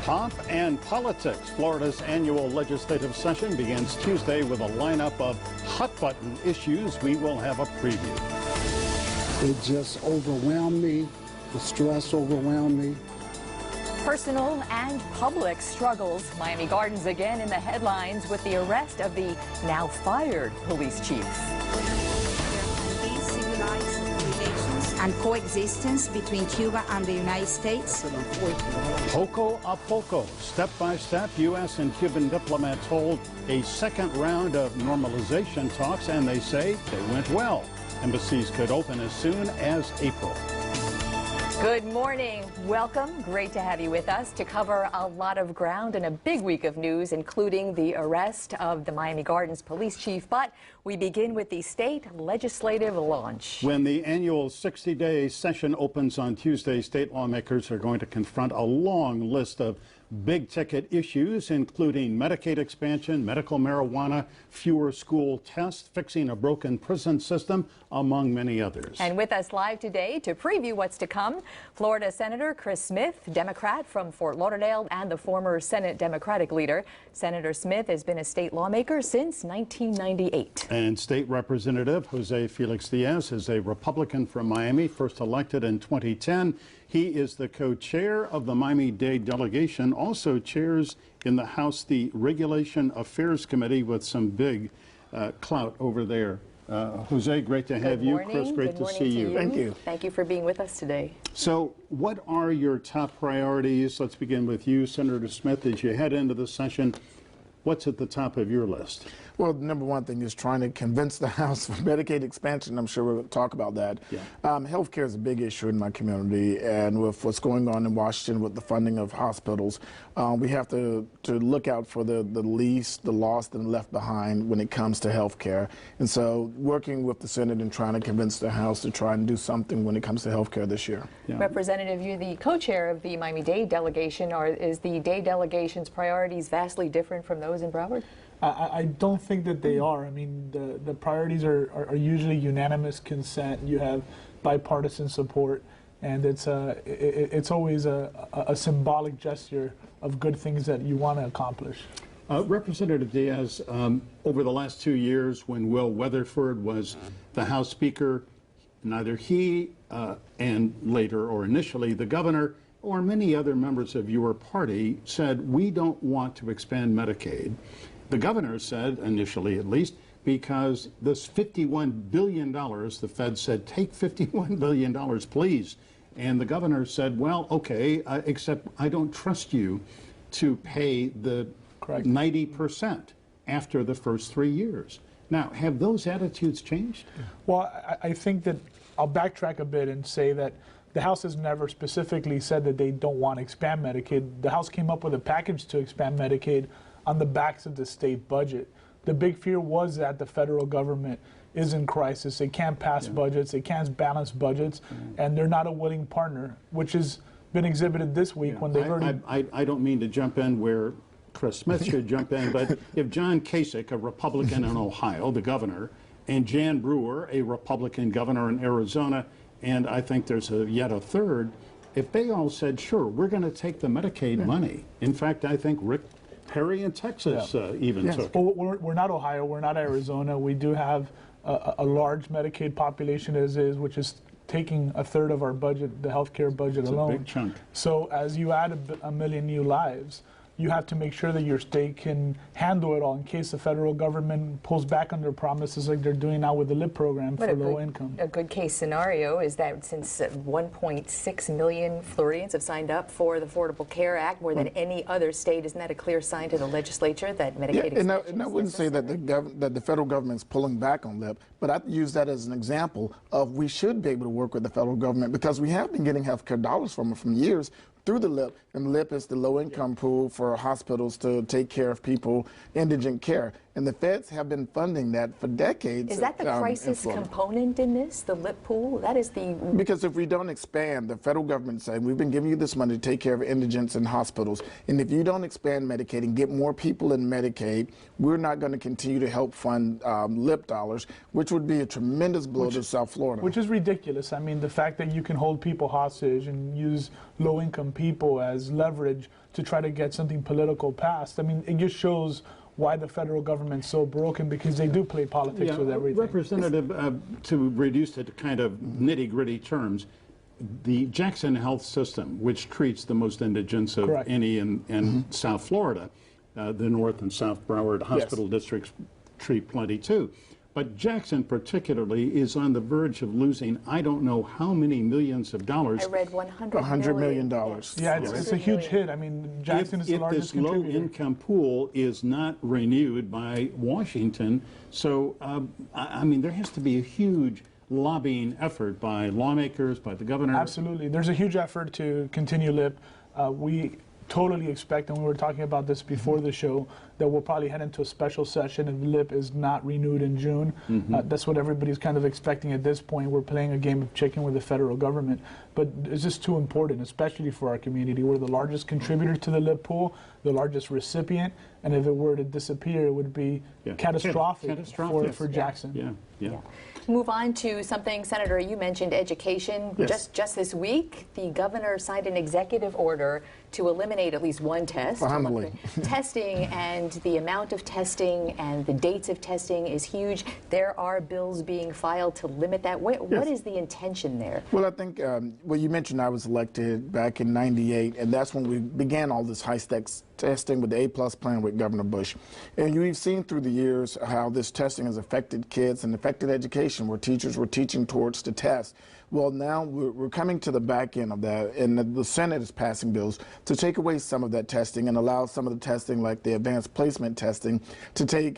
Pop and politics. Florida's annual legislative session begins Tuesday with a lineup of hot-button issues. We will have a preview. It just overwhelmed me. The stress overwhelmed me. Personal and public struggles. Miami Gardens again in the headlines with the arrest of the now fired police chief. And coexistence between Cuba and the United States. Poco a poco, step by step, U.S. and Cuban diplomats hold a second round of normalization talks, and they say they went well. Embassies could open as soon as April. Good morning. Welcome. Great to have you with us to cover a lot of ground and a big week of news, including the arrest of the Miami Gardens police chief. But we begin with the state legislative launch. When the annual 60-day session opens on Tuesday, state lawmakers are going to confront a long list of big-ticket issues, including Medicaid expansion, medical marijuana, fewer school tests, fixing a broken prison system, among many others. And with us live today to preview what's to come, Florida Senator Chris Smith, Democrat from Fort Lauderdale and the former Senate Democratic leader. Senator Smith has been a state lawmaker since 1998. And State Representative Jose Felix Diaz is a Republican from Miami, first elected in 2010. He is the co-chair of the Miami-Dade delegation, also chairs in the House the Regulation Affairs Committee with some big clout over there. Jose, great to have you. Chris, great to see you. Thank you. Thank you for being with us today. So what are your top priorities? Let's begin with you, Senator Smith. As you head into the session, what's at the top of your list? Well, the number one thing is trying to convince the House for Medicaid expansion. I'm sure we'll talk about that. Yeah. Healthcare is a big issue in my community, and with what's going on in Washington with the funding of hospitals, we have to look out for the least, the lost, and left behind when it comes to healthcare. And so working with the Senate and trying to convince the House to try and do something when it comes to healthcare this year. Yeah. Representative, you're the co-chair of the Miami-Dade delegation. Is the Dade delegation's priorities vastly different from those in Broward? I don't think that they are. I mean, the priorities are usually unanimous consent. You have bipartisan support, and it's always a symbolic gesture of good things that you want to accomplish. Representative Diaz, over the last 2 years when Will Weatherford was the House Speaker, neither he and later or initially the governor or many other members of your party said, we don't want to expand Medicaid. The governor said, initially at least, because this $51 billion, the Fed said, take $51 billion, please. And the governor said, well, okay, except I don't trust you to pay the 90% after the first 3 years. Now, have those attitudes changed? Well, I think that I'll backtrack a bit and say that the House has never specifically said that they don't want to expand Medicaid. The House came up with a package to expand Medicaid on the backs of the state budget. The big fear was that the federal government is in crisis. It can't pass budgets, it can't balance budgets, and they're not a willing partner, which has been exhibited this week when they've already... I don't mean to jump in where Chris Smith should jump in, but if John Kasich, a Republican in Ohio, the governor, and Jan Brewer, a Republican governor in Arizona, and I think there's yet a third, if they all said, sure, we're going to take the Medicaid money. In fact, I think Rick Perry in Texas even took. Well, we're not Ohio, we're not Arizona. We do have a large Medicaid population as is, which is taking a third of our budget, the healthcare budget alone. It's a big chunk. So as you add a million new lives, you have to make sure that your state can handle it all in case the federal government pulls back on their promises like they're doing now with the LIP program for low income. A good case scenario is that since 1.6 million Floridians have signed up for the Affordable Care Act, more than any other state, isn't that a clear sign to the legislature that Medicaid expansion and I wouldn't say that the federal government's pulling back on LIP, but I use that as an example of we should be able to work with the federal government because we have been getting healthcare dollars from it from years through the LIP, and LIP is the low-income pool for hospitals to take care of people, indigent care. And the feds have been funding that for decades. Is that the in crisis Florida. component in this, the lip pool? That is the... Because if we don't expand, the federal government said, we've been giving you this money to take care of indigents in hospitals, and if you don't expand Medicaid and get more people in Medicaid, we're not going to continue to help fund lip dollars, which would be a tremendous blow to South Florida. Which is ridiculous. I mean, the fact that you can hold people hostage and use low-income people as leverage to try to get something political passed, I mean, it just shows why the federal government's so broken, because they do play politics with everything. Representative, to reduce it to kind of nitty-gritty terms, the Jackson Health System, which treats the most indigents of Correct. any in South Florida, the North and South Broward hospital districts treat plenty too. But Jackson particularly is on the verge of losing, I don't know how many millions of dollars. I read $100 $100 million. Yeah, it's a huge hit. I mean, Jackson is the largest If this contributor. low-income pool is not renewed by Washington, so, I mean, there has to be a huge lobbying effort by lawmakers, by the governor. Absolutely. There's a huge effort to continue LIP. We totally expect, and we were talking about this before the show, that we'll probably head into a special session if LIP is not renewed in June. That's what everybody's kind of expecting at this point. We're playing a game of chicken with the federal government, but it's just too important, especially for our community. We're the largest contributor to the LIP pool, the largest recipient, and if it were to disappear, it would be catastrophic for Jackson. Yeah. Move on to something, Senator, you mentioned education. Yes. Just this week, the governor signed an executive order to eliminate at least one test. Finally. Testing, and the amount of testing and the dates of testing is huge. There are bills being filed to limit that. What is the intention there? Well, I think, well, you mentioned I was elected back in '98, and that's when we began all this high-stakes testing with the A+ plan with Governor Bush. And we've seen through the years how this testing has affected kids and affected education, where teachers were teaching towards the test. Well, now we're coming to the back end of that, and the Senate is passing bills to take away some of that testing and allow some of the testing, like the advanced placement testing, to take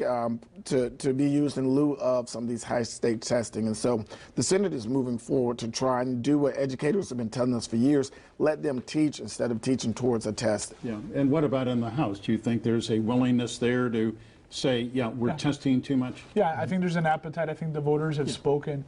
to be used in lieu of some of these high-stakes testing. And so the Senate is moving forward to try and do what educators have been telling us for years: let them teach instead of teaching towards a test. Yeah. And what about in the House? Do you think there's a willingness there to say, yeah, we're testing too much? Yeah, I think there's an appetite. I think the voters have spoken.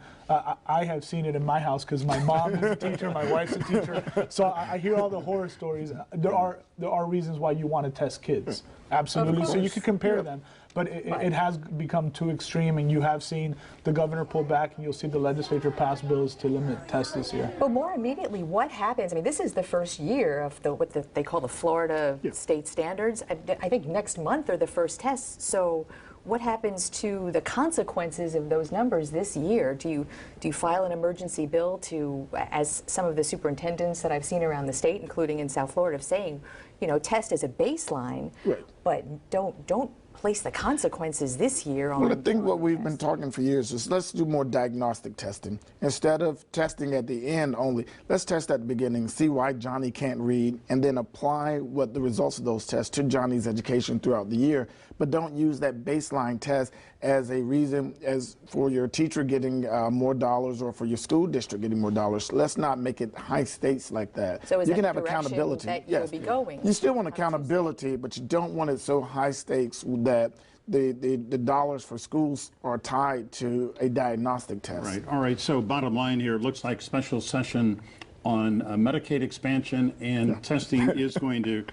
I have seen it in my house because my mom is a teacher, my wife's a teacher. So I hear all the horror stories. There are reasons why you want to test kids. Absolutely. So you could compare them. But it has become too extreme, and you have seen the governor pull back, and you'll see the legislature pass bills to limit tests this year. But more immediately, what happens? I mean, this is the first year of what they call the Florida state standards. I think next month are the first tests. So what happens to the consequences of those numbers this year? Do you file an emergency bill to, as some of the superintendents that I've seen around the state, including in South Florida, saying, you know, test as a baseline, but don't place the consequences this year on. Well, I think what we've been talking for years is let's do more diagnostic testing. Instead of testing at the end only, let's test at the beginning, see why Johnny can't read, and then apply what the results of those tests to Johnny's education throughout the year. But don't use that baseline test as a reason as for your teacher getting more dollars or for your school district getting more dollars. Let's not make it high stakes like that. So is you that can have the direction accountability. that you'll be going? You still want accountability, but you don't want it so high stakes that the dollars for schools are tied to a diagnostic test. Right. All right. So bottom line here, looks like special session on Medicaid expansion and testing is going to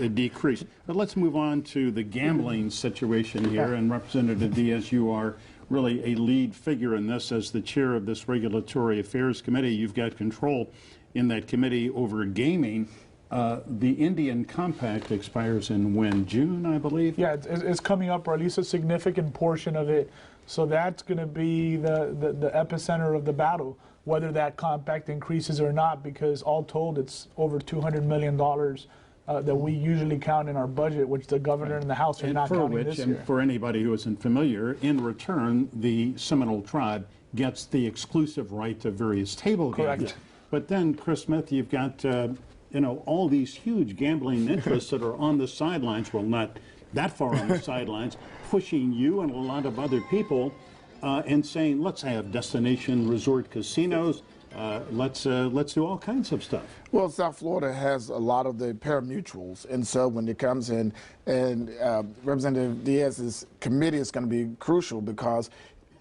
decrease. But let's move on to the gambling situation here. And Representative Diaz, you are really a lead figure in this as the chair of this Regulatory Affairs Committee. You've got control in that committee over gaming. The Indian Compact expires in when? June, I believe? Yeah, it's coming up, or at least a significant portion of it. So that's going to be the epicenter of the battle, whether that compact increases or not, because all told, it's over $200 million that we usually count in our budget, which the governor and the House are not counting this year. And for anybody who isn't familiar, in return, the Seminole tribe gets the exclusive right to various table games. Correct. But then, Chris Smith, you've got all these huge gambling interests that are on the sidelines, well, not that far on the sidelines, pushing you and a lot of other people and saying, let's have destination resort casinos, let's do all kinds of stuff. Well, South Florida has a lot of the pari-mutuels, and so when it comes in, and Representative Diaz's committee is going to be crucial because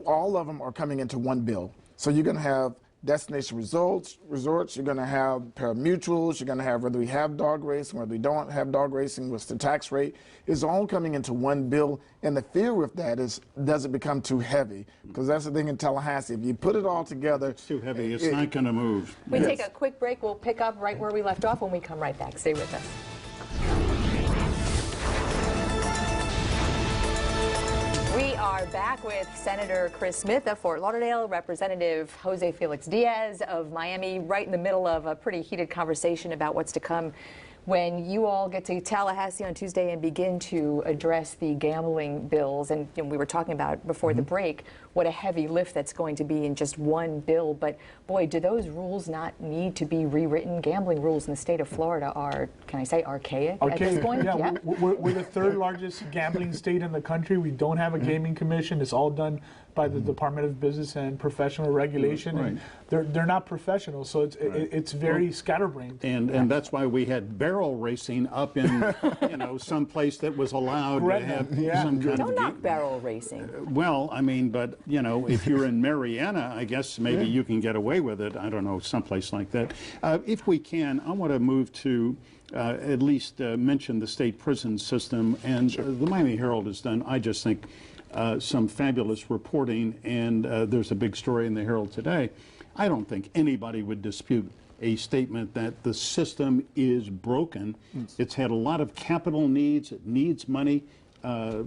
all of them are coming into one bill. So you're going to have destination resorts, you're going to have pari-mutuels, you're going to have whether we have dog racing, whether we don't have dog racing, what's the tax rate, is all coming into one bill. And the fear with that is, does it become too heavy? Because that's the thing in Tallahassee. If you put it all together, It's too heavy. It's not going to move. We take a quick break. We'll pick up right where we left off when we come right back. Stay with us. We are back with Senator Chris Smith of Fort Lauderdale, Representative Jose Felix Diaz of Miami, right in the middle of a pretty heated conversation about what's to come when you all get to Tallahassee on Tuesday and begin to address the gambling bills. And we were talking about before the break what a heavy lift that's going to be in just one bill. But boy, do those rules not need to be rewritten? Gambling rules in the state of Florida are, can I say, archaic at this point? Yeah, we're the third largest gambling state in the country. We don't have a gaming commission. It's all done by the Department of Business and Professional Regulation, and they're not professional, so it's very scatterbrained. And that's why we had barrel racing up in some place that was allowed to have some kind Don't of knock barrel racing. Well, I mean, but if you're in Mariana, I guess maybe you can get away with it. I don't know, someplace like that. If we can, I want to move to at least mention the state prison system, and the Miami Herald has done, I just think, some fabulous reporting, and there's a big story in the Herald today. I don't think anybody would dispute a statement that the system is broken. It's had a lot of capital needs. It needs money.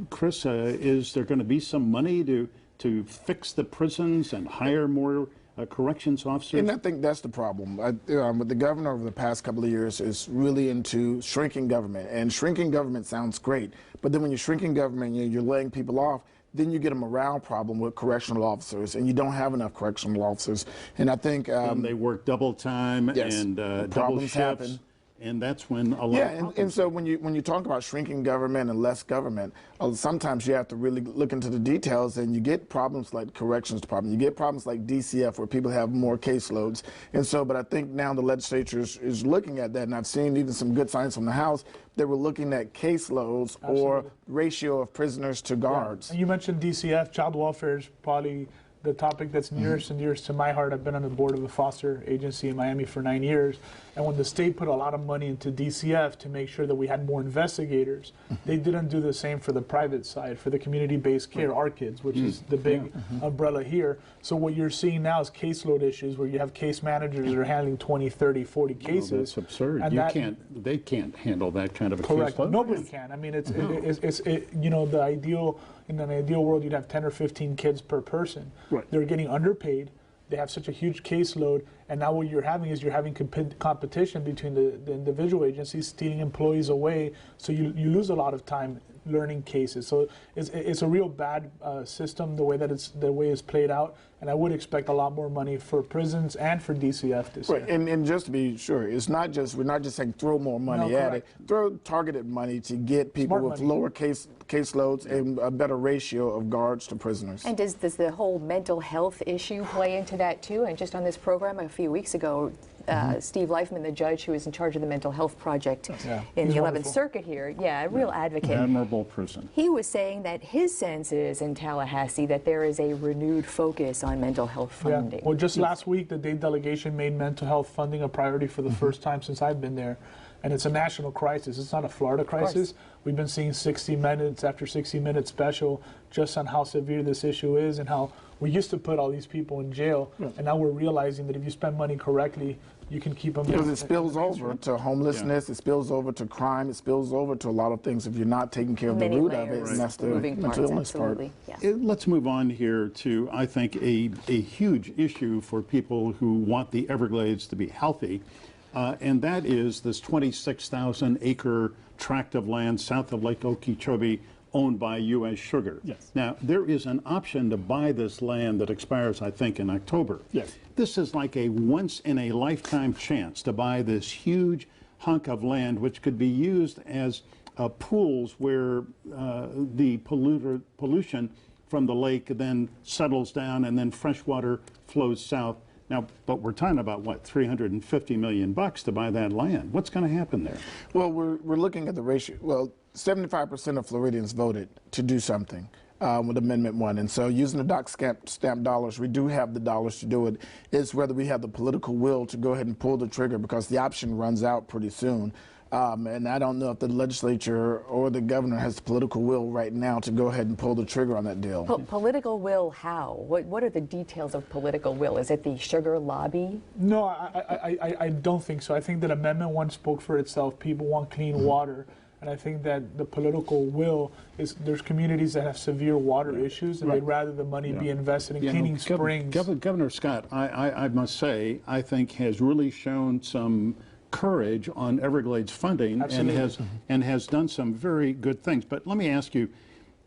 Chris, is there going to be some money to fix the prisons and hire more corrections officers? And I think that's the problem. With the governor over the past couple of years is really into shrinking government. And shrinking government sounds great, but then when you're shrinking government, you're laying people off, then you get a morale problem with correctional officers, and you don't have enough correctional officers. And I think and they work double time and double shifts. Happen. And that's when a lot of and so when you talk about shrinking government and less government, sometimes you have to really look into the details, and you get problems like corrections department, you get problems like DCF where people have more caseloads. And so, but I think now the legislature is looking at that, and I've seen even some good signs from the House that we're looking at caseloads or ratio of prisoners to guards. And you mentioned DCF, child welfare is probably the topic that's nearest and dearest to my heart. I've been on the board of a foster agency in Miami for 9 years, and when the state put a lot of money into DCF to make sure that we had more investigators, they didn't do the same for the private side, for the community-based care, our kids, which is the big umbrella here. So what you're seeing now is caseload issues where you have case managers that are handling 20, 30 , 40 cases. That's absurd. And they can't handle that kind of a correct. caseload. Nobody can. I mean, it's the ideal. In an ideal world, you'd have 10 or 15 kids per person. Right. They're getting underpaid. They have such a huge caseload, and now what you're having competition between the individual agencies, stealing employees away. So you lose a lot of time learning cases. So it's a real bad system the way it's played out. And I would expect a lot more money for prisons and for DCF this year. Right, and just to be sure, we're not just saying throw more money at it. Throw targeted money to get people with lower caseloads and a better ratio of guards to prisoners. And does the whole mental health issue play into that too? And just on this program a few weeks ago, Steve Leifman, the judge who is in charge of the mental health project in the 11th Circuit here, a real advocate. Admirable person. He was saying that his sense is in Tallahassee that there is a renewed focus on mental health funding. Well, just last week, the Dade delegation made mental health funding a priority for the first time since I've been there. And it's a national crisis. It's not a Florida crisis. We've been seeing 60 Minutes after 60 Minutes special just on how severe this issue is and how we used to put all these people in jail. And now we're realizing that if you spend money correctly, you can keep them. Because it spills over to homelessness, it spills over to crime, it spills over to a lot of things if you're not taking care of the root of it, and that's the mental illness part. Let's move on here to, I think, a huge issue for people who want the Everglades to be healthy, and that is this 26,000-acre tract of land south of Lake Okeechobee owned by U.S. Sugar. Yes. Now, there is an option to buy this land that expires, I think, in October. Yes. This is like a once-in-a-lifetime chance to buy this huge hunk of land, which could be used as pools where the pollution from the lake then settles down and then fresh water flows south. Now, but we're talking about, what, $350 million to buy that land. What's going to happen there? Well, we're looking at the ratio. Well, 75% of Floridians voted to do something with Amendment 1. And so using the doc stamp dollars, we do have the dollars to do it. It's whether we have the political will to go ahead and pull the trigger, because the option runs out pretty soon. And I don't know if the legislature or the governor has the political will right now to go ahead and pull the trigger on that deal. Political will how? What are the details of political will? Is it the sugar lobby? No, I don't think so. I think that Amendment 1 spoke for itself. People want clean water. And I think that the political will is there's communities that have severe water issues, and they'd rather the money be invested in cleaning springs. Governor Scott, I must say, I think has really shown some courage on Everglades funding and has done some very good things. But let me ask you,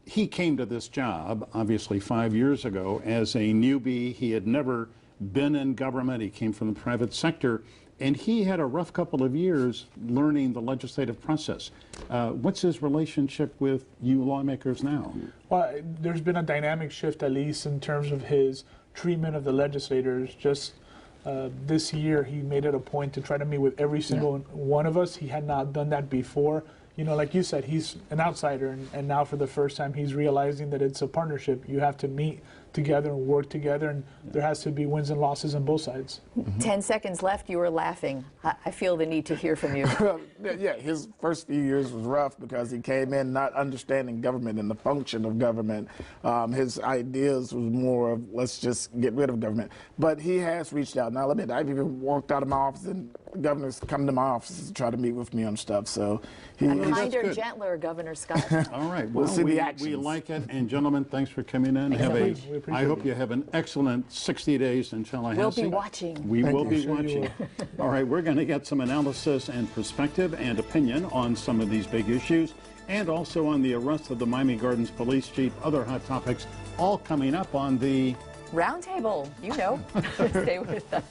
he came to this job, obviously 5 years ago, as a newbie. He had never been in government. He came from the private sector. And he had a rough couple of years learning the legislative process. What's his relationship with you lawmakers now? Well, there's been a dynamic shift, at least in terms of his treatment of the legislators. Just this year, he made it a point to try to meet with every single one of us. He had not done that before. You know, like you said, he's an outsider, and now for the first time, he's realizing that it's a partnership. You have to meet together and work together, and there has to be wins and losses on both sides. 10 seconds left. You were laughing. I feel the need to hear from you. Well, yeah, his first few years was rough because he came in not understanding government and the function of government. His ideas was more of, let's just get rid of government. But he has reached out. Now, I'll admit, I've even walked out of my office and governors come to my office to try to meet with me on stuff. So a kinder, gentler Governor Scott. All right. We'll see the actions. We like it. And gentlemen, thanks for coming in. I hope you have an excellent 60 days in Tallahassee. We'll be watching. We will be watching. All right, we're going to get some analysis and perspective and opinion on some of these big issues, and also on the arrest of the Miami Gardens police chief, other hot topics, all coming up on the Roundtable. You know. Stay with us.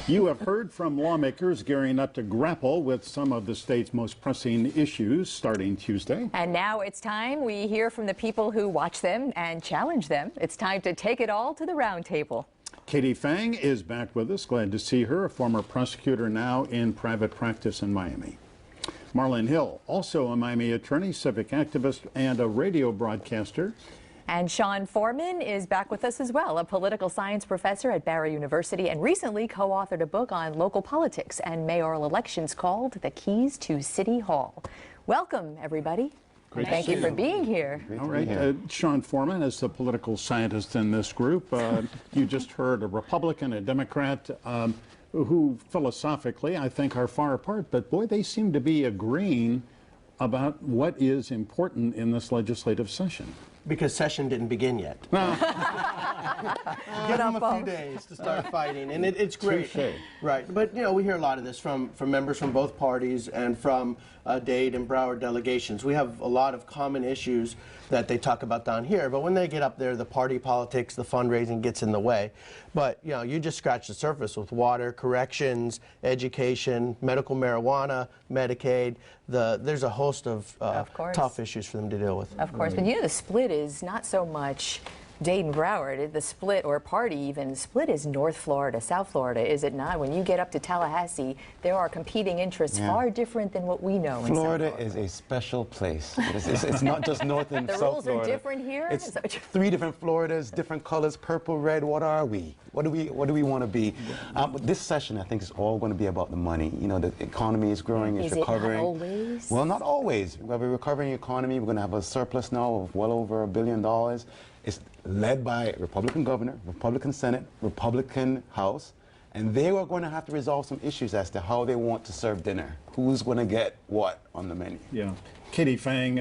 You have heard from lawmakers gearing up to grapple with some of the state's most pressing issues starting Tuesday. And now it's time we hear from the people who watch them and challenge them. It's time to take it all to the roundtable. Katie Fang is back with us. Glad to see her, a former prosecutor now in private practice in Miami. Marlon Hill, also a Miami attorney, civic activist, and a radio broadcaster. And Sean Foreman is back with us as well, a political science professor at Barry University, and recently co-authored a book on local politics and mayoral elections called The Keys to City Hall. Welcome, everybody. Thank you for being here. All right. Sean Foreman is the political scientist in this group. You just heard a Republican, a Democrat, who philosophically I think are far apart, but boy, they seem to be agreeing about what is important in this legislative session. Because session didn't begin yet. Give them a few days to start fighting, and it's great. Touché. Right, but you know, we hear a lot of this from members from both parties and from Dade and Broward delegations. We have a lot of common issues that they talk about down here, but when they get up there, the party politics, the fundraising gets in the way. But you know, you just scratch the surface with water, corrections, education, medical marijuana, Medicaid. There's a host of tough issues for them to deal with. Of course, but you know, the split is not so much Dade and Broward. The split, or party even, split is North Florida, South Florida, is it not? When you get up to Tallahassee, there are competing interests far different than what we know in Florida South Florida. is a special place. It's not just North and South Florida. The rules are different here? It's 3 different Floridas, different colors, purple, red. What are we? What do we want to be? This session, I think, is all going to be about the money. You know, the economy is growing, it's recovering. Is it not always? Well, not always. We have a recovering economy. We're going to have a surplus now of well over $1 billion. It's led by Republican governor, Republican Senate, Republican House, and they are going to have to resolve some issues as to how they want to serve dinner. Who's going to get what on the menu? Yeah. Katie Fang,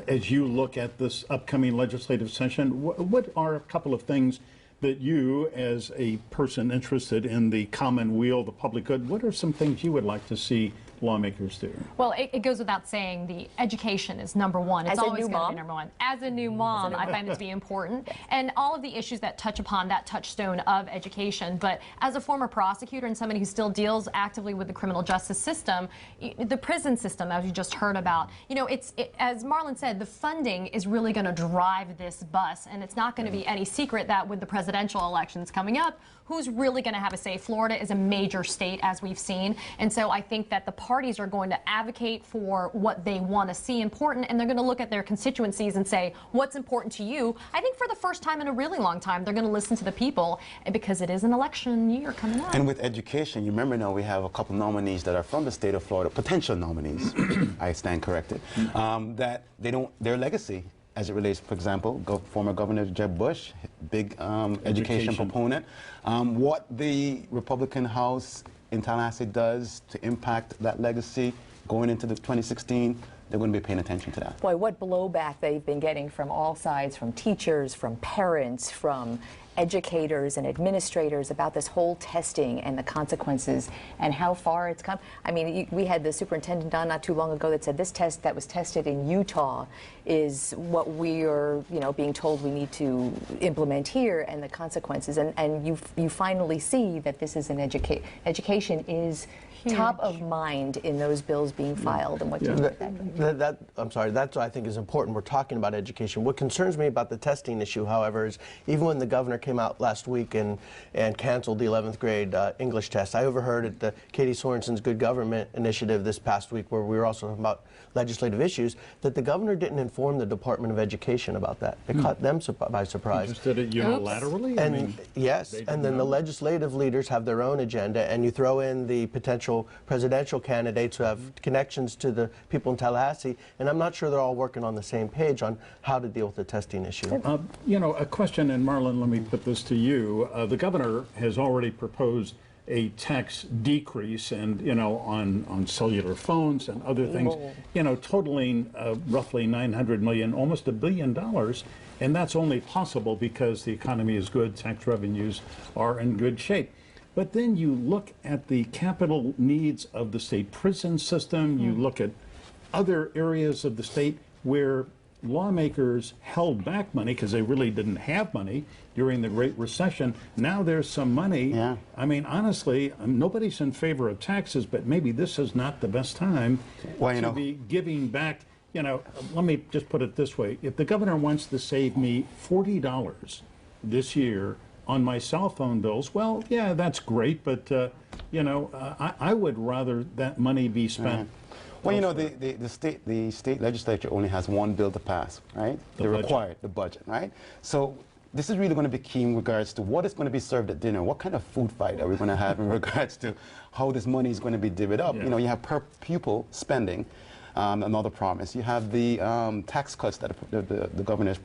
as you look at this upcoming legislative session, what are a couple of things that you, as a person interested in the common weal, the public good, what are some things you would like to see lawmakers do? Well, it goes without saying the education is number one. It's As a always new going to mom? be number one. As a new mom, I find it to be important. And all of the issues that touch upon that touchstone of education. But as a former prosecutor and somebody who still deals actively with the criminal justice system, the prison system, as you just heard about, you know, as Marlon said, the funding is really going to drive this bus. And it's not going to be any secret that with the presidential elections coming up, who's really going to have a say? Florida is a major state, as we've seen. And so I think that the parties are going to advocate for what they want to see important, and they're going to look at their constituencies and say, what's important to you? I think for the first time in a really long time, they're going to listen to the people, because it is an election year coming up. And with education, you remember now we have a couple nominees that are from the state of Florida, potential nominees, I stand corrected, that their legacy, as it relates, for example, former Governor Jeb Bush, big education proponent. What the Republican House in Tallahassee does to impact that legacy going into the 2016, they're going to be paying attention to that. Boy, what blowback they've been getting from all sides, from teachers, from parents, from educators and administrators about this whole testing and the consequences and how far it's come. I mean, we had the superintendent on not too long ago that said this test that was tested in Utah is what we are, you know, being told we need to implement here, and the consequences. And you finally see that this is an education is top of mind in those bills being filed. And what do you think of that? I'm sorry, that's what I think is important. We're talking about education. What concerns me about the testing issue, however, is even when the governor came out last week and canceled the 11th grade English test, I overheard at the Katie Sorensen's Good Government Initiative this past week, where we were also talking about legislative issues, that the governor didn't inform the Department of Education about that. It caught them by surprise. Just did it unilaterally? And yes, and then the legislative leaders have their own agenda, and you throw in the potential presidential candidates who have connections to the people in Tallahassee, and I'm not sure they're all working on the same page on how to deal with the testing issue. You know, a question, and Marlon, let me put this to you. The governor has already proposed a tax decrease, and you know, on cellular phones and other things, you know, totaling roughly $900 million, almost $1 billion, and that's only possible because the economy is good, tax revenues are in good shape. But then you look at the capital needs of the state prison system, you look at other areas of the state where lawmakers held back money because they really didn't have money during the Great Recession. Now there's some money. Yeah. I mean, honestly, nobody's in favor of taxes, but maybe this is not the best time to be giving back. You know, let me just put it this way. If the governor wants to save me $40 this year on my cell phone bills, well, yeah, that's great, but, you know, I would rather that money be spent. Well, you know, the state legislature only has one bill to pass, right? They're required, the budget, right? So this is really going to be key in regards to what is going to be served at dinner. What kind of food fight are we going to have in regards to how this money is going to be divvied up? Yeah. You know, you have per pupil spending, another promise. You have the tax cuts that the governor's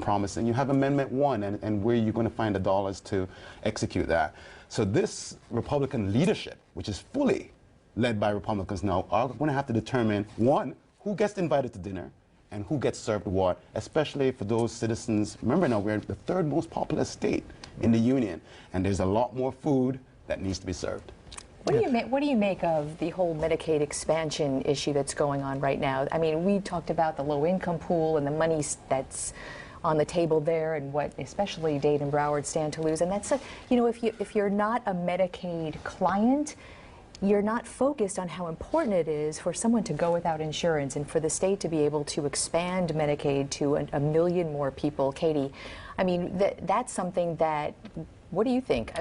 promising. You have Amendment 1 and where you're going to find the dollars to execute that. So this Republican leadership, which is fully led by Republicans now, are going to have to determine, one, who gets invited to dinner and who gets served what, especially for those citizens. Remember now, we're the third most populous state in the union, and there's a lot more food that needs to be served. What do you make of the whole Medicaid expansion issue that's going on right now? I mean, we talked about the low-income pool and the money that's on the table there, and what especially Dade and Broward stand to lose. And that's, you know, if you're not a Medicaid client, you're not focused on how important it is for someone to go without insurance and for the state to be able to expand Medicaid to a million more people. Katie, I mean, that's something that, what do you think?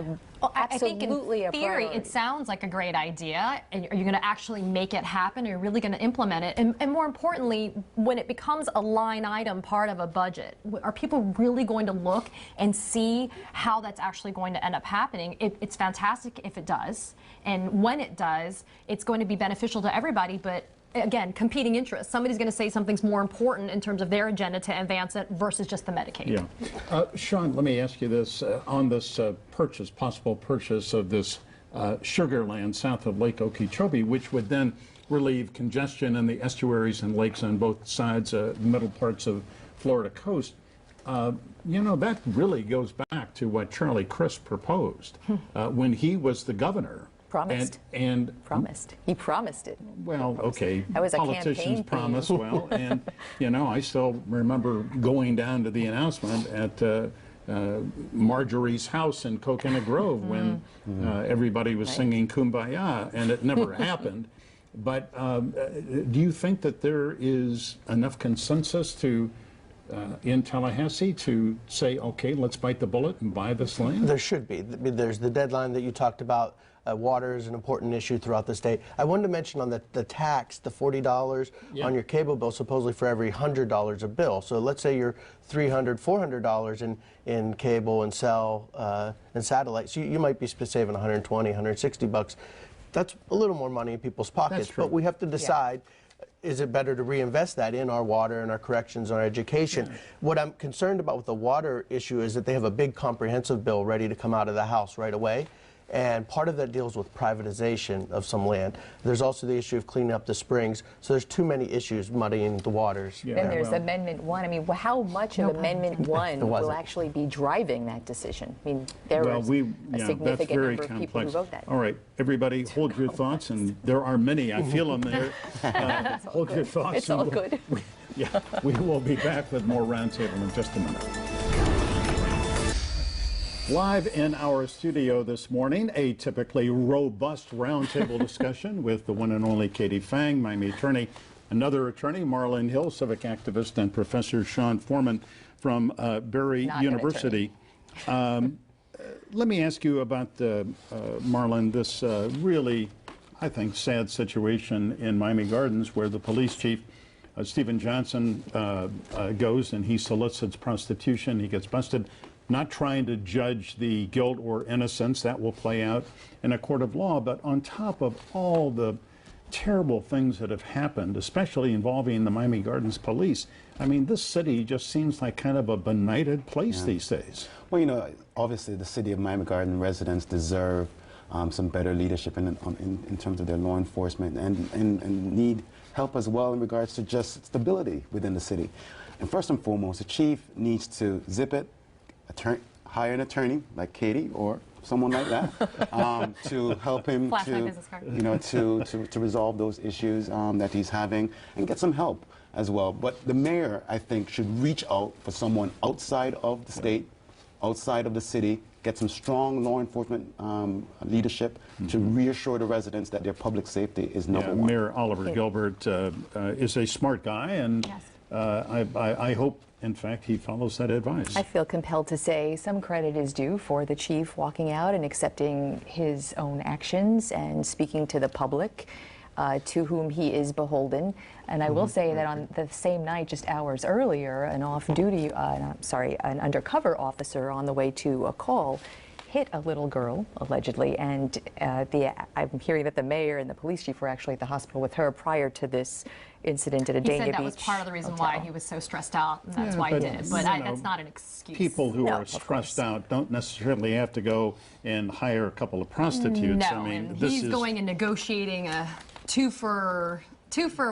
I think in theory, it sounds like a great idea. And are you going to actually make it happen? Are you really going to implement it? And more importantly, when it becomes a line item part of a budget, are people really going to look and see how that's actually going to end up happening? It's fantastic if it does. And when it does, it's going to be beneficial to everybody. But again, competing interests. Somebody's going to say something's more important in terms of their agenda to advance it versus just the Medicaid. Yeah. Sean, let me ask you this. On this possible purchase of this sugar land south of Lake Okeechobee, which would then relieve congestion in the estuaries and lakes on both sides, middle parts of Florida coast, you know, that really goes back to what Charlie Crist proposed when he was the governor Promised. Promised. He promised it. Well, okay. That was a Politicians campaign thing. promise well, and I still remember going down to the announcement at Marjorie's house in Coconut Grove when everybody was singing "Kumbaya," and it never happened. But do you think that there is enough consensus in Tallahassee to say, okay, let's bite the bullet and buy this land? There should be. There's the deadline that you talked about. Water is an important issue throughout the state. I wanted to mention on the tax, the $40 on your cable bill, supposedly for every $100 a bill. So let's say you're $300, $400 in cable and cell and satellite. So you might be saving $120, $160. That's a little more money in people's pockets. But we have to decide. Is it better to reinvest that in our water and our corrections and our education? What I'm concerned about with the water issue is that they have a big comprehensive bill ready to come out of the House right away. And part of that deals with privatization of some land. There's also the issue of cleaning up the springs. So there's too many issues muddying the waters. Then there's Amendment 1. I mean, how much of Amendment 1 will actually be driving that decision? I mean, there was a significant number of people who wrote that. All right, everybody, hold your thoughts, and there are many. I feel them there. Hold your thoughts. It's all good. We will be back with more Roundtable in just a minute. Live in our studio this morning, a typically robust roundtable discussion with the one and only Katie Phang, Miami attorney, another attorney, Marlon Hill, civic activist, and Professor Sean Foreman from Barry University. Let me ask you about, Marlon, this really, I think, sad situation in Miami Gardens where the police chief, Stephen Johnson, goes and he solicits prostitution. He gets busted. Not trying to judge the guilt or innocence, that will play out in a court of law, but on top of all the terrible things that have happened, especially involving the Miami Gardens police, I mean, this city just seems like kind of a benighted place these days. Well, obviously the city of Miami Garden residents deserve some better leadership in terms of their law enforcement and need help as well in regards to just stability within the city. And first and foremost, the chief needs to zip it, hire an attorney like Katie or someone like that to help him to resolve those issues that he's having and get some help as well. But the mayor, I think, should reach out for someone outside of the state, outside of the city, get some strong law enforcement leadership to reassure the residents that their public safety is number one. Mayor Oliver Gilbert is a smart guy, and I hope, in fact, he follows that advice. I feel compelled to say some credit is due for the chief walking out and accepting his own actions and speaking to the public to whom he is beholden. And I will say that on the same night, just hours earlier, an off-duty, an undercover officer on the way to a call hit a little girl, allegedly, and I'm hearing that the mayor and the police chief were actually at the hospital with her prior to this incident at a Dania Beach He said that was part of the reason why he was so stressed out, and that's why he did it. But that's not an excuse. People who are stressed out don't necessarily have to go and hire a couple of prostitutes. No, I mean, and he's going and negotiating a two for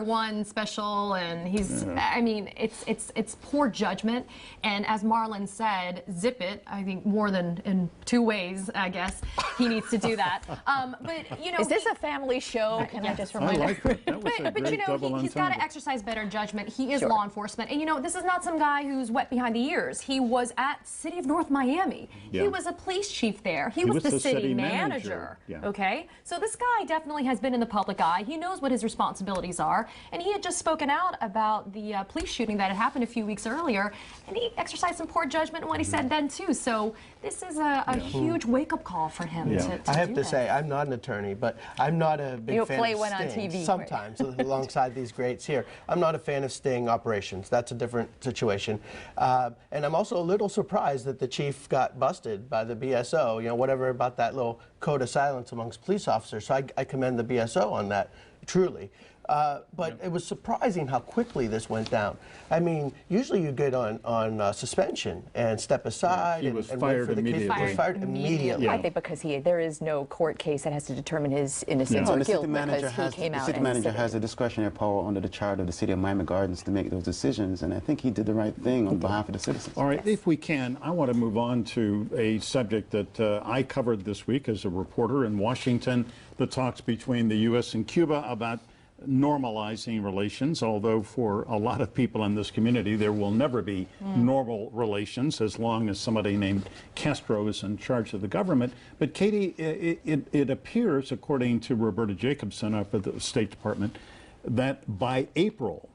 one special, and he's I mean, it's poor judgment. And as Marlon said, zip it. I think more than in two ways, I guess he needs to do that. But is this a family show? Can I just remind you? But he's got to exercise better judgment. He is law enforcement, and this is not some guy who's wet behind the ears. He was at City of North Miami. He was a police chief there. He was the city manager. Okay, so this guy definitely has been in the public eye. He knows what his responsibilities are, and he had just spoken out about the police shooting that had happened a few weeks earlier, and he exercised some poor judgment in what he said then too. So this is a huge wake-up call for him. I have to say, I'm not an attorney, but I'm not a big fan play of one Sting. on TV Sometimes, alongside these greats here, I'm not a fan of Sting operations. That's a different situation, and I'm also a little surprised that the chief got busted by the BSO. Whatever about that little code of silence amongst police officers. So I commend the BSO on that, truly. But it was surprising how quickly this went down. I mean, usually you get on suspension and step aside He and, was and fired wait for the case. immediately. He was fired immediately. I think because there is no court case that has to determine his innocence No, or the guilt city manager because he has came the out city and manager said has it. a discretionary power under the charter of the city of Miami Gardens to make those decisions, and I think he did the right thing on behalf of the citizens. All right, if we can, I want to move on to a subject that I covered this week as a reporter in Washington, the talks between the U.S. and Cuba about normalizing relations, although for a lot of people in this community, there will never be normal relations as long as somebody named Castro is in charge of the government. But Katie, it appears, according to Roberta Jacobson up at the State Department, that by April,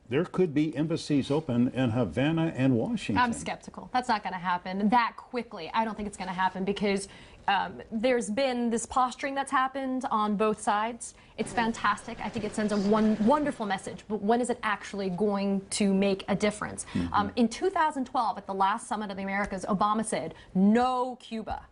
there could be embassies open in Havana and Washington. I'm skeptical. That's not going to happen that quickly. I don't think it's going to happen because there's been this posturing that's happened on both sides. It's fantastic. I think it sends a wonderful message. But when is it actually going to make a difference? In 2012, at the last Summit of the Americas, Obama said, no Cuba.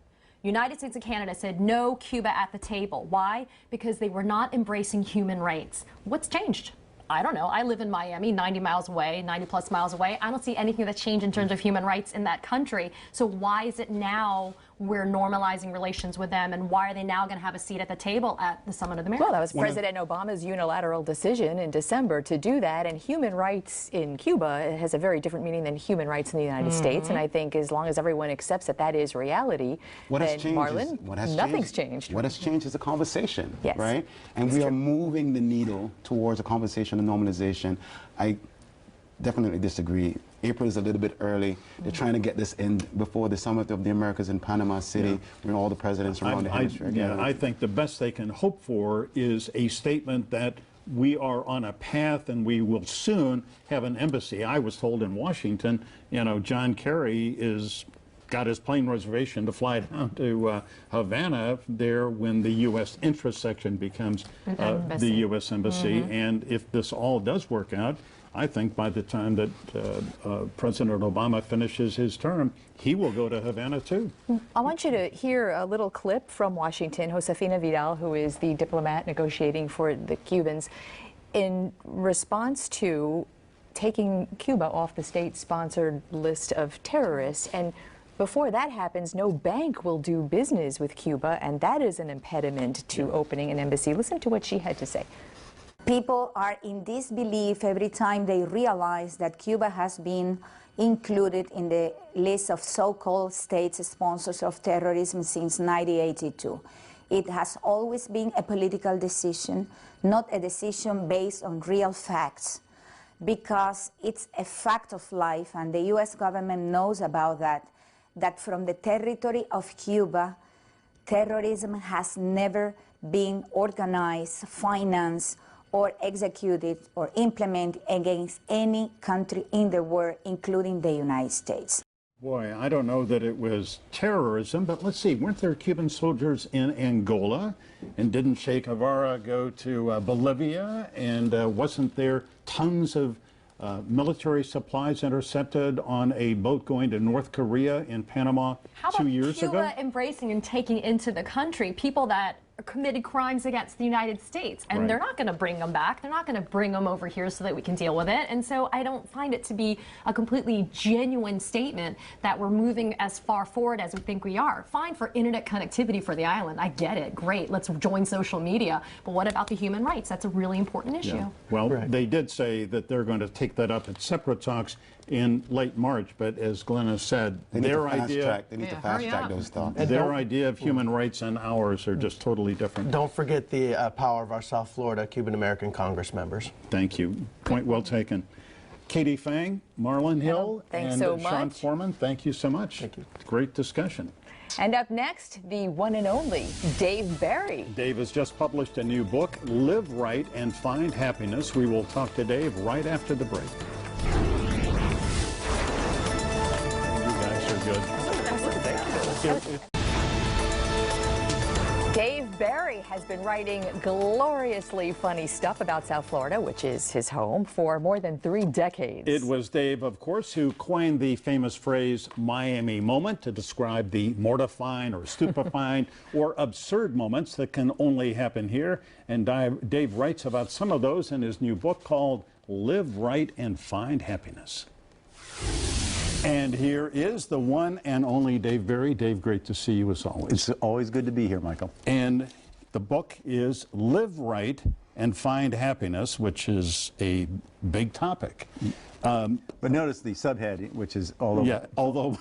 United States and Canada said no Cuba at the table. Why? Because they were not embracing human rights. What's changed? I don't know. I live in Miami, 90 miles away, 90 plus miles away. I don't see anything that's changed in terms of human rights in that country. So why is it now we're normalizing relations with them, and why are they now going to have a seat at the table at the Summit of the Americas? Well, that was President Obama's unilateral decision in December to do that, and human rights in Cuba has a very different meaning than human rights in the United States, and I think as long as everyone accepts that that is reality, What has then, changed Marlon, nothing's changed. What has changed is the conversation, Yes. right? And we are moving the needle towards a conversation of normalization. I definitely disagree. April is a little bit early. They're trying to get this in before the Summit of the Americas in Panama City, when all the presidents around the hemisphere again. I think the best they can hope for is a statement that we are on a path and we will soon have an embassy. I was told in Washington, John Kerry got his plane reservation to fly down to Havana there when the U.S. interest section becomes the U.S. Embassy. And if this all does work out, I think by the time that President Obama finishes his term, he will go to Havana too. I want you to hear a little clip from Washington. Josefina Vidal, who is the diplomat negotiating for the Cubans, in response to taking Cuba off the state-sponsored list of terrorists. And before that happens, no bank will do business with Cuba, and that is an impediment to opening an embassy. Listen to what she had to say. People are in disbelief every time they realize that Cuba has been included in the list of so-called state sponsors of terrorism since 1982. It has always been a political decision, not a decision based on real facts, because it's a fact of life, and the U.S. government knows about that from the territory of Cuba, terrorism has never been organized, financed, or executed or implemented against any country in the world, including the United States. Boy, I don't know that it was terrorism, but let's see, weren't there Cuban soldiers in Angola? And didn't Che Guevara go to Bolivia? And wasn't there tons of military supplies intercepted on a boat going to North Korea in Panama 2 years ago? How about Cuba embracing and taking into the country people that committed crimes against the United States, and Right. they're not going to bring them back. They're not going to bring them over here so that we can deal with it. And so I don't find it to be a completely genuine statement that we're moving as far forward as we think we are. Fine for internet connectivity for the island. I get it. Great. Let's join social media. But what about the human rights? That's a really important issue. Yeah. Well, they did say that they're going to take that up at separate talks in late March, but as Glenna said, They need their to fast idea track. They need to Yeah, fast hurry track up. those talks. And their don't- idea of human rights and ours are just totally different. Don't forget the power of our South Florida Cuban-American Congress members. Thank you. Point well taken. Katie Fang, Marlon Hill, thanks and so Sean much. Foreman, thank you so much. Thank you. Great discussion. And up next, the one and only Dave Barry. Dave has just published a new book, Live Right and Find Happiness. We will talk to Dave right after the break. You guys are good. Dave Dave Barry has been writing gloriously funny stuff about South Florida, which is his home, for more than 3 decades. It was Dave, of course, who coined the famous phrase Miami moment to describe the mortifying or stupefying or absurd moments that can only happen here. And Dave writes about some of those in his new book called Live Right and Find Happiness. And here is the one and only Dave Barry. Dave, great to see you as always. It's always good to be here, Michael. And the book is Live Right and Find Happiness, which is a big topic. But notice the subhead, which is all over. Yeah, although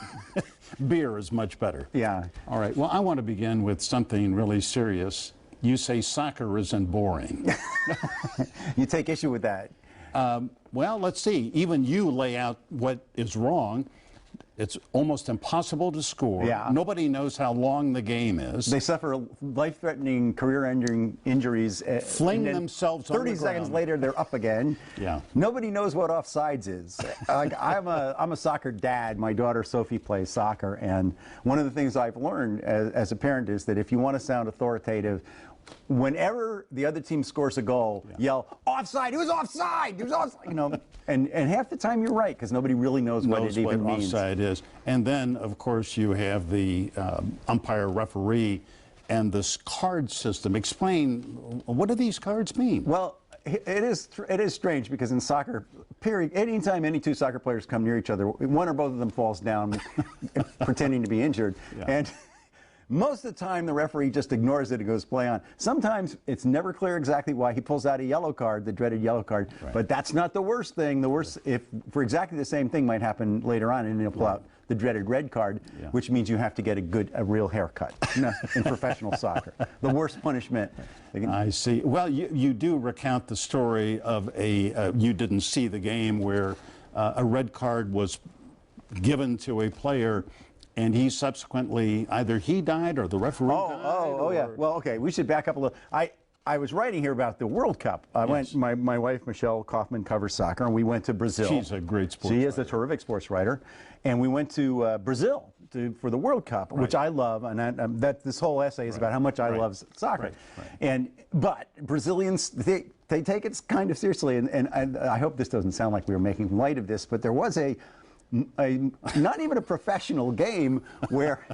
beer is much better. Yeah. All right, well, I want to begin with something really serious. You say soccer isn't boring. You take issue with that. Well, let's see. Even you lay out what is wrong. It's almost impossible to score. Yeah. Nobody knows how long the game is. They suffer life-threatening, career-ending injuries. Fling and then themselves on the 30 seconds ground. later, they're up again. Yeah. Nobody knows what offsides is. Like, I'm a soccer dad. My daughter Sophie plays soccer, and one of the things I've learned as a parent is that if you want to sound authoritative, whenever the other team scores a goal, yell, offside, it was offside, it was offside, you know. And half the time you're right, because nobody really knows what it even means. Offside is. And then, of course, you have the umpire referee and this card system. Explain, what do these cards mean? Well, it is strange because in soccer, period, anytime any two soccer players come near each other, one or both of them falls down pretending to be injured. Yeah. And most of the time, the referee just ignores it and goes play on. Sometimes it's never clear exactly why he pulls out a yellow card, the dreaded yellow card. Right. But that's not the worst thing. The worst, if for exactly the same thing, might happen later on, and he'll pull out the dreaded red card, which means you have to get a real haircut in professional soccer. The worst punishment. I see. Well, you do recount the story of you didn't see the game where a red card was given to a player, and he subsequently, either he died or the referee died. Oh, yeah. Well, okay, we should back up a little. I was writing here about the World Cup. I went. My wife Michelle Kaufman covers soccer, and we went to Brazil. She's a great sports She writer. is a terrific sports writer, and we went to Brazil for the World Cup, which I love, and this whole essay is about how much I love soccer. But Brazilians, they take it kind of seriously, and I hope this doesn't sound like we were making light of this, but there was a not even a professional game where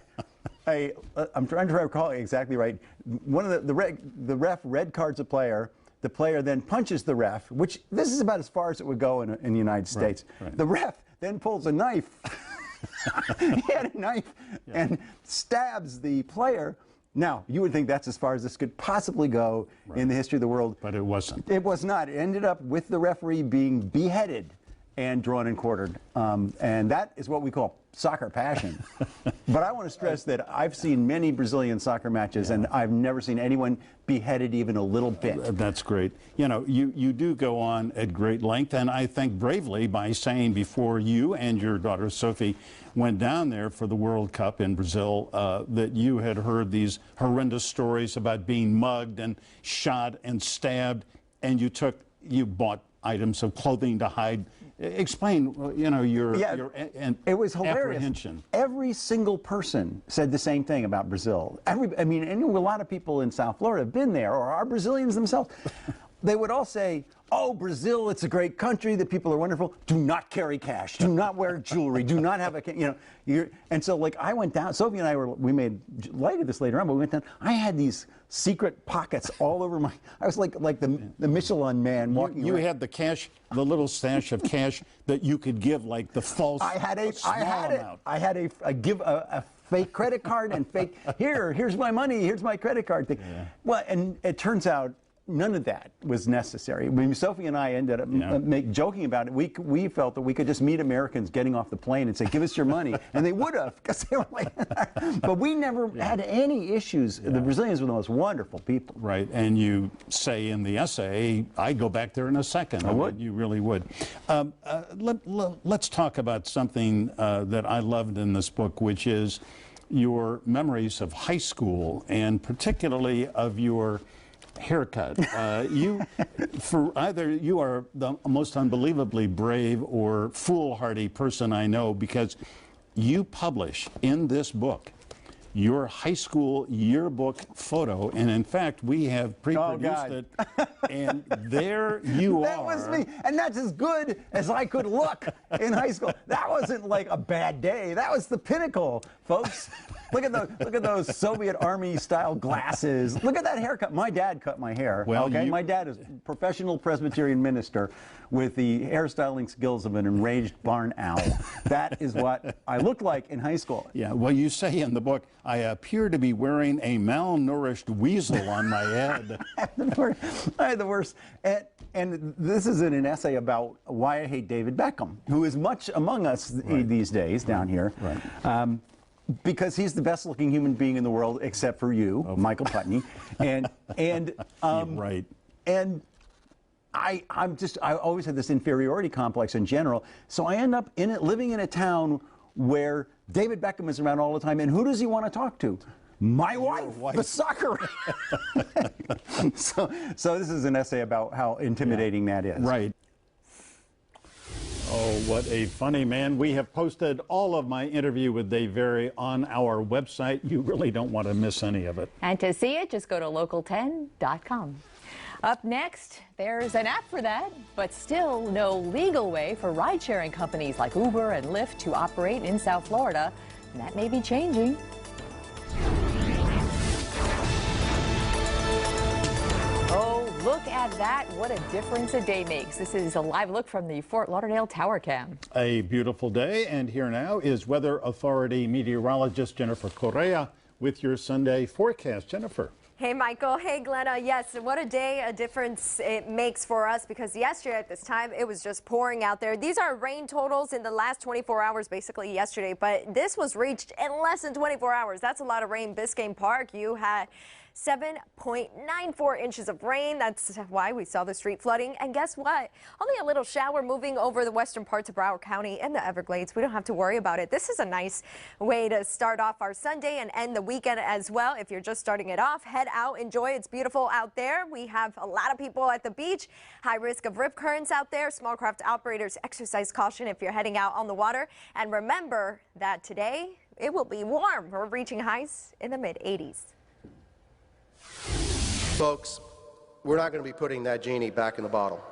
I'm trying to recall it exactly right. One of the ref red cards a player. The player then punches the ref, which this is about as far as it would go in the United States. Right. The ref then pulls a knife. He had a knife and stabs the player. Now, you would think that's as far as this could possibly go in the history of the world. But it wasn't. It was not. It ended up with the referee being beheaded and drawn and quartered. And that is what we call soccer passion. But I want to stress that I've seen many Brazilian soccer matches, and I've never seen anyone beheaded even a little bit. That's great. You know, you do go on at great length, and I think bravely by saying before you and your daughter Sophie went down there for the World Cup in Brazil that you had heard these horrendous stories about being mugged and shot and stabbed, and you bought items of clothing to hide. Explain, you know, your it was hilarious. apprehension. Every single person said the same thing about Brazil. I mean, I knew a lot of people in South Florida have been there or are Brazilians themselves. They would all say, "Oh, Brazil, it's a great country. The people are wonderful. Do not carry cash. Do not wear jewelry. Do not have and so, like, I went down. Sophie and I we made light of this later on, but we went down. I had these secret pockets all over I was like the Michelin man walking. You around. had the cash, the little stash of cash that you could give, like the false. I had a fake credit card and fake. Here's my money. Here's my credit card thing. Yeah. Well, and it turns out none of that was necessary. When Sophie and I ended up joking about it, we felt that we could just meet Americans getting off the plane and say, "Give us your money," and they would have, because they were like. But we never had any issues. The Brazilians were the most wonderful people. Right, and you say in the essay, "I'd go back there in a second." I would. You really would. Let's talk about something that I loved in this book, which is your memories of high school, and particularly of your haircut. You are the most unbelievably brave or foolhardy person I know, because you publish in this book your high school yearbook photo. And in fact, we have pre-produced it. And there you are. That was me. And that's as good as I could look in high school. That wasn't like a bad day. That was the pinnacle, folks. Look at those Soviet Army style glasses. Look at that haircut. My dad cut my hair. Well, okay, my dad is a professional Presbyterian minister with the hairstyling skills of an enraged barn owl. That is what I looked like in high school. Yeah, well, you say in the book, I appear to be wearing a malnourished weasel on my head. I had the worst. And this is in an essay about why I hate David Beckham, who is much among us these days down here. Right. Because he's the best looking human being in the world except for you, Michael Putney. Right. And I always had this inferiority complex in general. So I end up living in a town where David Beckham is around all the time. And who does he want to talk to? My wife, the soccer. So this is an essay about how intimidating that is. Right. Oh, what a funny man. We have posted all of my interview with Dave Very on our website. You really don't want to miss any of it. And to see it, just go to local10.com. Up next, there's an app for that, but still no legal way for ride-sharing companies like Uber and Lyft to operate in South Florida. And that may be changing. Oh, look at that. What a difference a day makes. This is a live look from the Fort Lauderdale Tower Cam. A beautiful day, and here now is Weather Authority meteorologist Jennifer Correa with your Sunday forecast. Jennifer. Hey, Michael. Hey, Glenna. Yes, what a day, a difference it makes for us, because yesterday at this time it was just pouring out there. These are rain totals in the last 24 hours, basically yesterday, but this was reached in less than 24 hours. That's a lot of rain. Biscayne Park, you had 7.94 inches of rain. That's why we saw the street flooding. And guess what? Only a little shower moving over the western parts of Broward County and the Everglades. We don't have to worry about it. This is a nice way to start off our Sunday and end the weekend as well. If you're just starting it off, head out, enjoy. It's beautiful out there. We have a lot of people at the beach. High risk of rip currents out there. Small craft operators, exercise caution if you're heading out on the water. And remember that today it will be warm. We're reaching highs in the mid-80s. Folks, we're not going to be putting that genie back in the bottle.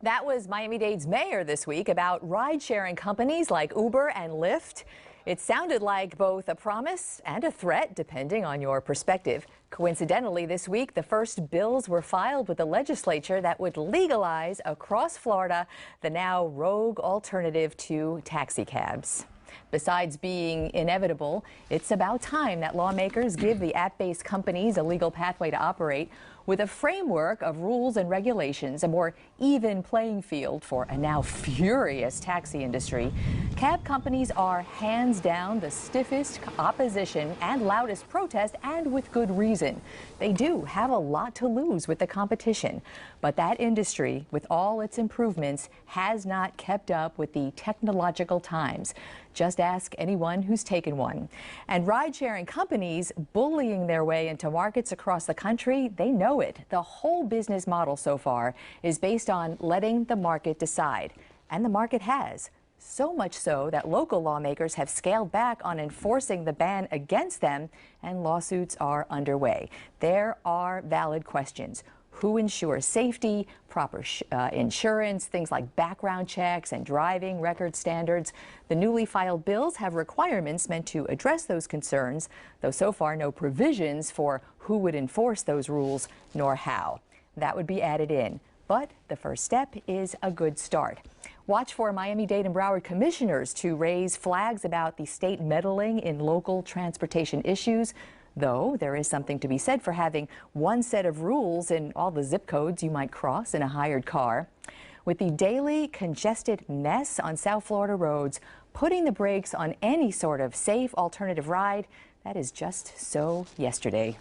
That was Miami-Dade's mayor this week about ride-sharing companies like Uber and Lyft. It sounded like both a promise and a threat, depending on your perspective. Coincidentally, this week, the first bills were filed with the legislature that would legalize across Florida the now rogue alternative to taxi cabs. Besides being inevitable, it's about time that lawmakers give the app-based companies a legal pathway to operate with a framework of rules and regulations, a more even playing field for a now furious taxi industry. Cab companies are hands down the stiffest opposition and loudest protest, and with good reason. They do have a lot to lose with the competition, but that industry, with all its improvements, has not kept up with the technological times. Just ask anyone who's taken one. And ride-sharing companies bullying their way into markets across the country, they know it. The whole business model so far is based on letting the market decide. And the market has. So much so that local lawmakers have scaled back on enforcing the ban against them, and lawsuits are underway. There are valid questions. Who ensures safety, proper insurance, things like background checks and driving record standards? The newly filed bills have requirements meant to address those concerns, though so far no provisions for who would enforce those rules nor how. That would be added in. But the first step is a good start. Watch for Miami-Dade and Broward commissioners to raise flags about the state meddling in local transportation issues. Though there is something to be said for having one set of rules in all the zip codes you might cross in a hired car. With the daily congested mess on South Florida roads, putting the brakes on any sort of safe alternative ride, that is just so yesterday.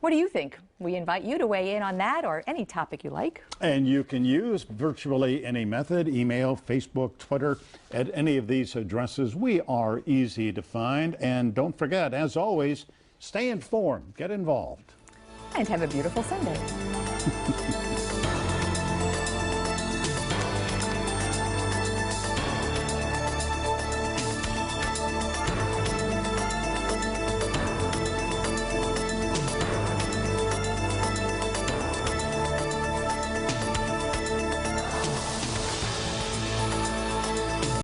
What do you think? We invite you to weigh in on that or any topic you like. And you can use virtually any method, email, Facebook, Twitter, at any of these addresses. We are easy to find. And don't forget, as always, stay informed, get involved. And have a beautiful Sunday.